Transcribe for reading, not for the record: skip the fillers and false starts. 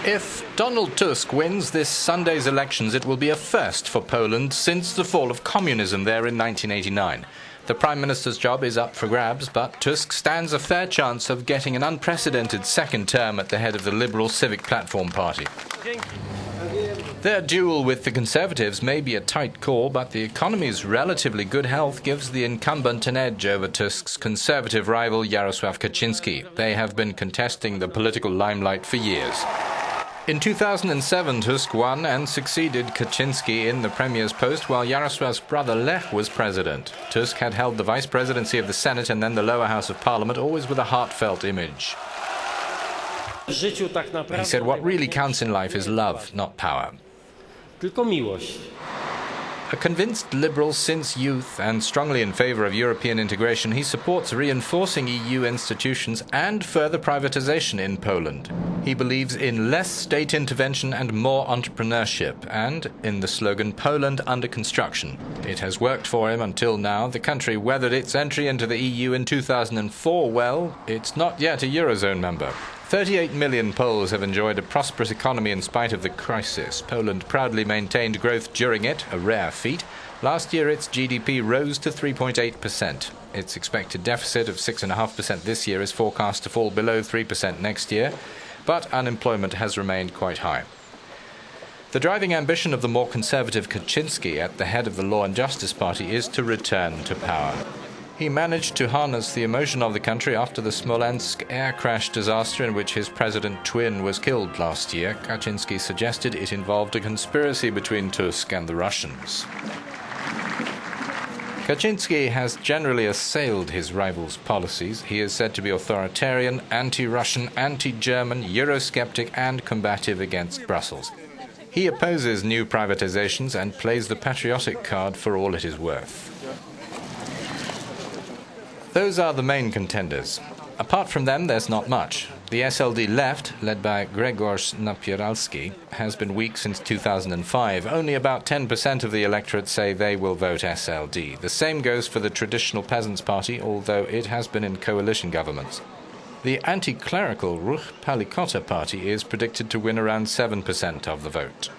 If Donald Tusk wins this Sunday's elections, it will be a first for Poland since the fall of communism there in 1989. The Prime Minister's job is up for grabs, but Tusk stands a fair chance of getting an unprecedented second term at the head of the Liberal Civic Platform Party. Their duel with the Conservatives may be a tight call, but the economy's relatively good health gives the incumbent an edge over Tusk's Conservative rival Jaroslaw Kaczynski. They have been contesting the political limelight for years. In 2007, Tusk won and succeeded Kaczynski in the premier's post while Jarosław's brother Lech was president. Tusk had held the vice presidency of the Senate and then the lower house of Parliament, always with a heartfelt image. He said what really counts in life is love, not power. Tylko miłość. A convinced liberal since youth and strongly in favour of European integration, he supports reinforcing EU institutions and further privatisation in Poland. He believes in less state intervention and more entrepreneurship, and in the slogan Poland under construction. It has worked for him until now. The country weathered its entry into the EU in 2004 well. It's not yet a Eurozone member. 38 million Poles have enjoyed a prosperous economy in spite of the crisis. Poland proudly maintained growth during it, a rare feat. Last year its GDP rose to 3.8%. Its expected deficit of 6.5% this year is forecast to fall below 3% next year, but unemployment has remained quite high. The driving ambition of the more conservative Kaczynski at the head of the Law and Justice Party is to return to power. He managed to harness the emotion of the country after the Smolensk air crash disaster in which his president twin was killed last year. Kaczynski suggested it involved a conspiracy between Tusk and the Russians. Kaczynski has generally assailed his rival's policies. He is said to be authoritarian, anti-Russian, anti-German, Eurosceptic and combative against Brussels. He opposes new privatizations and plays the patriotic card for all it is worth. Those are the main contenders. Apart from them, there's not much. The SLD left, led by Grzegorz Napieralski, has been weak since 2005. Only about 10% of the electorate say they will vote SLD. The same goes for the traditional Peasants' Party, although it has been in coalition governments. The anti-clerical Ruch Palikota party is predicted to win around 7% of the vote.